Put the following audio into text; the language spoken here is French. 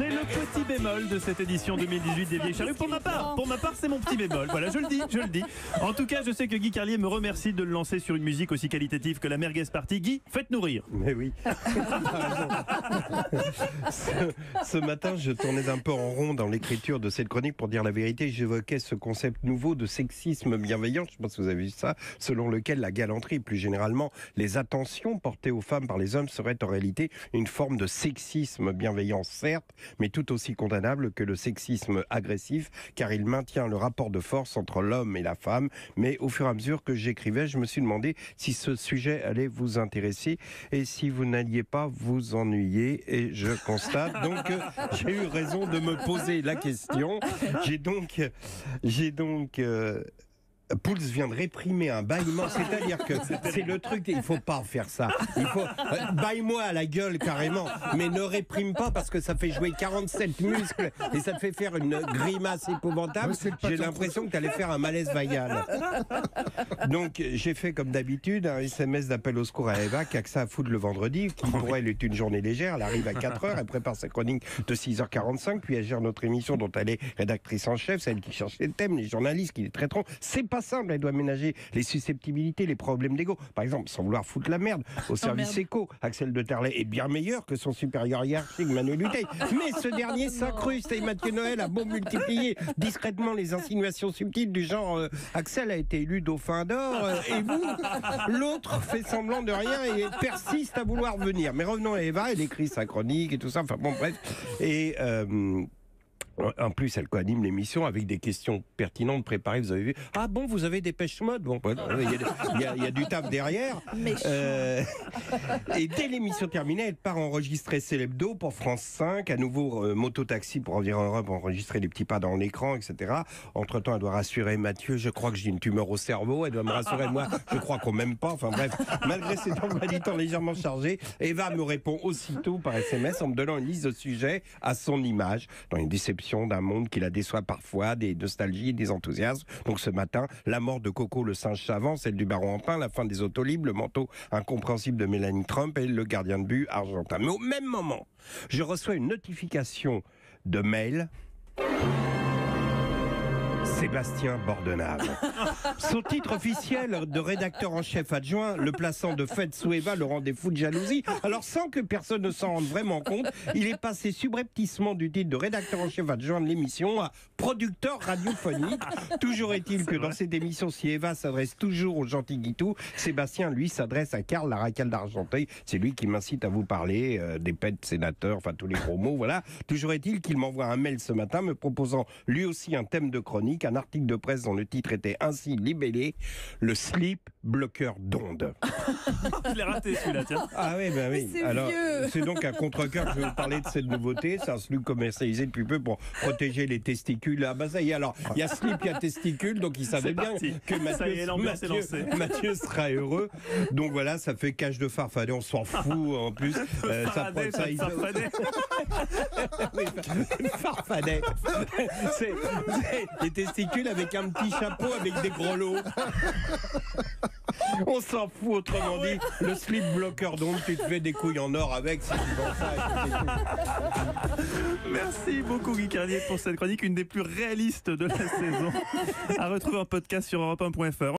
C'est le petit bémol de cette édition 2018 des Vieilles Charrues. Pour ma part, c'est mon petit bémol. Voilà, je le dis. En tout cas, je sais que Guy Carlier me remercie de le lancer sur une musique aussi qualitative que la Merguez Party. Guy, faites-nous rire. Mais oui. Ce matin, je tournais un peu en rond dans l'écriture de cette chronique. Pour dire la vérité, j'évoquais ce concept nouveau de sexisme bienveillant. Je ne sais pas si vous avez vu ça, selon lequel la galanterie et plus généralement les attentions portées aux femmes par les hommes seraient en réalité une forme de sexisme bienveillant, certes, mais tout aussi condamnable que le sexisme agressif, car il maintient le rapport de force entre l'homme et la femme. Mais au fur et à mesure que j'écrivais, je me suis demandé si ce sujet allait vous intéresser et si vous n'alliez pas vous ennuyer. Et je constate donc que j'ai eu raison de me poser la question. J'ai donc Pouls vient de réprimer un bâillement, c'est-à-dire que c'est le truc, il faut pas faire ça. Il faut baille-moi à la gueule carrément, mais ne réprime pas parce que ça fait jouer 47 muscles et ça te fait faire une grimace épouvantable. J'ai l'impression que tu allais faire un malaise vagal. Donc j'ai fait comme d'habitude un SMS d'appel au secours à Eva qui a que ça à foutre le vendredi. Pour elle est une journée légère, elle arrive à 4h, elle prépare sa chronique de 6h45, puis elle gère notre émission dont elle est rédactrice en chef, celle qui cherche les thèmes, les journalistes qui les traiteront. C'est pas simple, elle doit ménager les susceptibilités, les problèmes d'ego. Par exemple, sans vouloir foutre la merde au service éco, Axel de Terlet est bien meilleur que son supérieur hiérarchique Manuel Luteil. Mais ce dernier s'incruste et Mathieu Noël a beau multiplier discrètement les insinuations subtiles du genre Axel a été élu dauphin d'or et vous, l'autre fait semblant de rien et persiste à vouloir venir. Mais revenons à Eva, elle écrit sa chronique et tout ça, enfin bon bref. Et en plus, elle co-anime l'émission avec des questions pertinentes préparées. Vous avez vu? Ah bon, vous avez des pêches mode? Bon, il y a du taf derrière. Et dès l'émission terminée, elle part enregistrer Célébdo pour France 5. À nouveau, moto-taxi pour Environ Europe, enregistrer les petits pas dans l'écran, etc. Entre-temps, elle doit rassurer Mathieu. Je crois que j'ai une tumeur au cerveau. Elle doit me rassurer, moi. Je crois qu'on m'aime pas. Enfin bref, malgré ses emplois du temps légèrement chargés, Eva me répond aussitôt par SMS en me donnant une liste de sujets à son image, dans une déception d'un monde qui la déçoit parfois, des nostalgies et des enthousiasmes. Donc ce matin, la mort de Coco le singe savant, celle du baron en pain, la fin des autolibres, le manteau incompréhensible de Mélanie Trump et le gardien de but argentin. Mais au même moment, je reçois une notification de mail. Sébastien Bordenave. Son titre officiel de rédacteur en chef adjoint, le plaçant de fait sous Eva, le rendait fou de jalousie. Alors sans que personne ne s'en rende vraiment compte, il est passé subrepticement du titre de rédacteur en chef adjoint de l'émission à producteur radiophonique. Toujours est-il que dans cette émission, si Eva s'adresse toujours au gentil Guitou, Sébastien, lui, s'adresse à Karl, la racale d'Argenteuil. C'est lui qui m'incite à vous parler des pets sénateurs, enfin tous les gros mots, voilà. Toujours est-il qu'il m'envoie un mail ce matin me proposant lui aussi un thème de chronique, un article de presse dont le titre était ainsi libellé, le slip bloqueur d'ondes. Je l'ai raté celui-là, tiens. Ah oui, ben oui. Alors, c'est donc un contre-cœur que je vais vous parler de cette nouveauté. C'est un slip commercialisé depuis peu pour protéger les testicules. Ah bah ça y est, alors, il y a slip, il y a testicule, donc il savait bien que Mathieu sera heureux. Donc voilà, ça fait cage de Farfadet, on s'en fout en plus. Farfadet. C'est les testicules avec un petit chapeau avec des grelots. On s'en fout, autrement dit. Le slip bloqueur d'ondes, tu te fais des couilles en or avec si tu vends ça. Merci beaucoup Guy Carlier pour cette chronique, une des plus réalistes de la saison. À retrouver en podcast sur europe1.fr.